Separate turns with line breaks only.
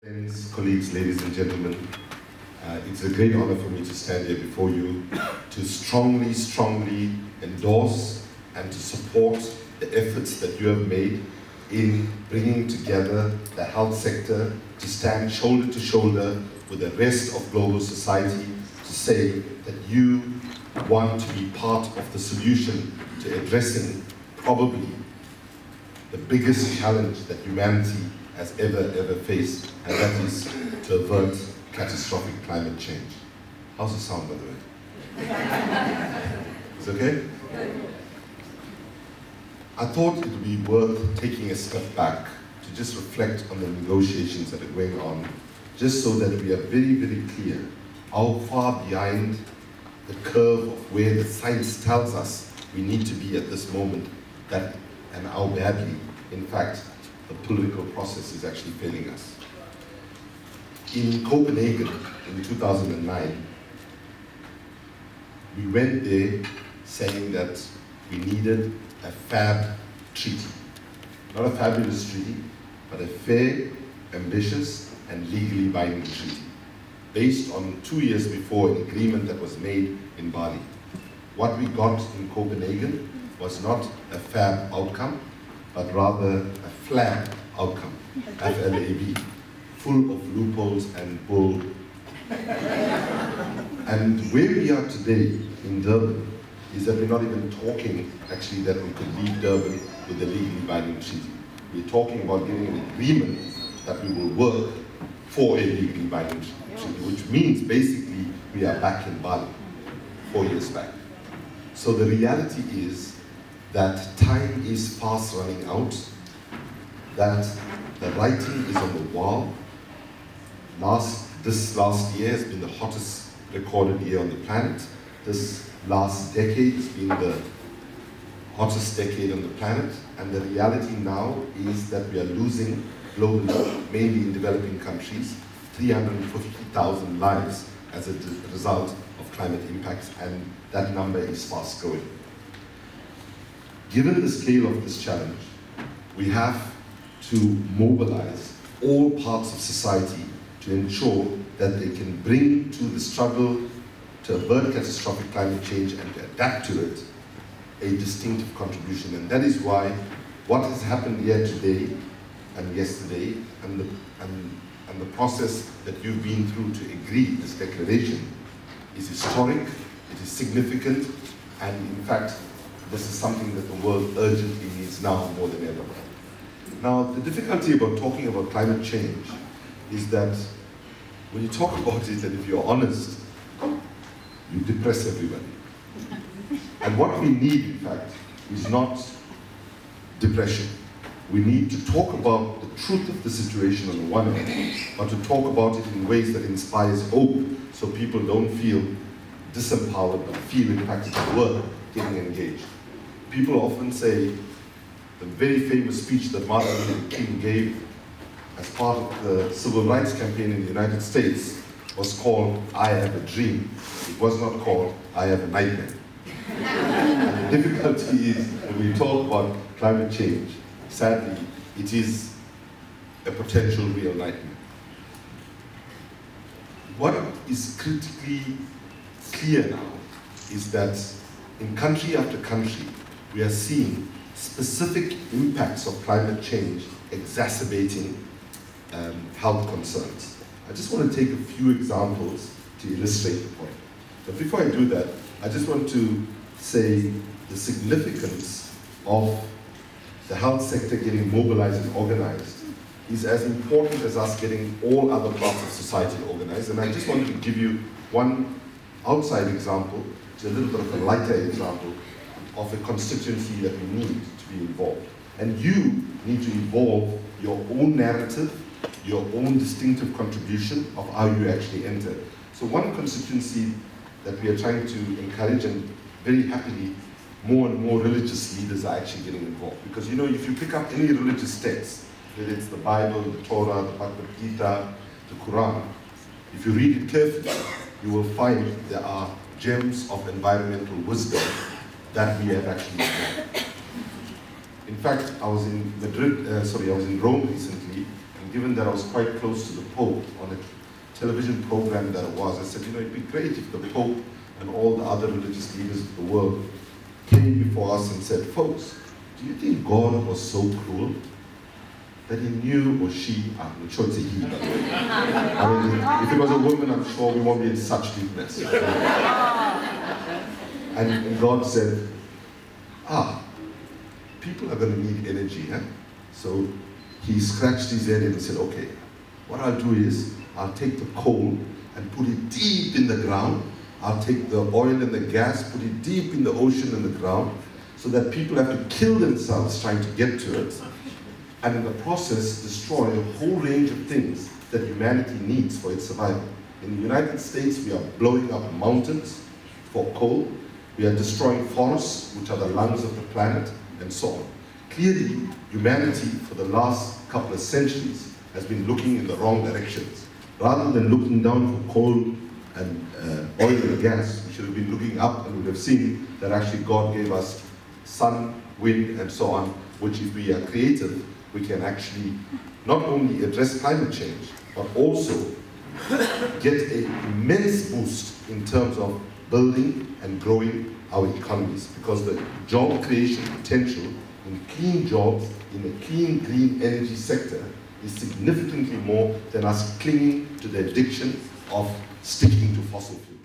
Friends, colleagues, ladies and gentlemen, it's a great honor for me to stand here before you to strongly endorse and to support the efforts that you have made in bringing together the health sector to stand shoulder to shoulder with the rest of global society to say that you want to be part of the solution to addressing probably the biggest challenge that humanity has ever faced, and that is to avert catastrophic climate change. How's the sound, by the way? Is it okay? I thought it would be worth taking a step back to just reflect on the negotiations that are going on, just so that we are very clear how far behind the curve of where the science tells us we need to be at this moment, that and how badly, in fact, the political process is actually failing us. In Copenhagen in 2009, we went there saying that we needed a fab treaty. Not a fabulous treaty, but a fair, ambitious, and legally binding treaty, based on 2 years before an agreement that was made in Bali. What we got in Copenhagen was not a fab outcome, but rather a FLAB outcome, F-L-A-B, full of loopholes and bull. And where we are today in Durban is that we're not even talking actually that we could leave Durban with a legally binding treaty. We're talking about getting an agreement that we will work for a legally binding treaty, which means basically we are back in Bali 4 years back. So the reality is that time is fast running out, that the writing is on the wall. This last year has been the hottest recorded year on the planet. This last decade has been the hottest decade on the planet, and the reality now is that we are losing globally, mainly in developing countries, 350,000 lives as a result of climate impacts, and that number is fast growing. Given the scale of this challenge, we have to mobilize all parts of society to ensure that they can bring to the struggle to avert catastrophic climate change and to adapt to it a distinctive contribution. And that is why what has happened here today and yesterday and the process that you've been through to agree this declaration is historic, it is significant, and in fact, this is something that the world urgently needs now more than ever. Now, the difficulty about talking about climate change is that when you talk about it, and if you're honest, you depress everybody. And what we need, in fact, is not depression. We need to talk about the truth of the situation on the one hand, but to talk about it in ways that inspires hope, so people don't feel disempowered, but feel, in fact, it's worth getting engaged. People often say the very famous speech that Martin Luther King gave as part of the civil rights campaign in the United States was called "I Have a Dream." It was not called "I Have a Nightmare." And the difficulty is when we talk about climate change, sadly, it is a potential real nightmare. What is critically clear now is that in country after country, we are seeing specific impacts of climate change exacerbating health concerns. I just want to take a few examples to illustrate the point. But before I do that, I just want to say the significance of the health sector getting mobilized and organized is as important as us getting all other parts of society organized. And I just want to give you one outside example, a little bit of a lighter example of a constituency that we need to be involved. And you need to evolve your own narrative, your own distinctive contribution of how you actually enter. So one constituency that we are trying to encourage, and very happily, more and more religious leaders are actually getting involved. Because you know, if you pick up any religious text, whether it's the Bible, the Torah, the Bhagavad Gita, the Quran, if you read it carefully, you will find there are gems of environmental wisdom that we have actually learned. In fact, I was in Rome recently, and and given that I was quite close to the Pope on a television program that it was, I said, you know, it'd be great if the Pope and all the other religious leaders of the world came before us and said, folks, do you think God was so cruel that he knew, or she, I'm sure it's a he, by the way. I mean, if it was a woman, I'm sure we won't be in such deep mess. And God said, people are going to need energy. So he scratched his head and said, okay, what I'll do is, I'll take the coal and put it deep in the ground. I'll take the oil and the gas, put it deep in the ocean and the ground, so that people have to kill themselves trying to get to it, and in the process destroy a whole range of things that humanity needs for its survival. In the United States, we are blowing up mountains for coal. We are destroying forests, which are the lungs of the planet, and so on. Clearly, humanity, for the last couple of centuries, has been looking in the wrong directions. Rather than looking down for coal and oil and gas, we should have been looking up and would have seen that actually God gave us sun, wind, and so on, which if we are creative, we can actually not only address climate change, but also get an immense boost in terms of building and growing our economies, because the job creation potential in clean jobs in a clean, green energy sector is significantly more than us clinging to the addiction of sticking to fossil fuels.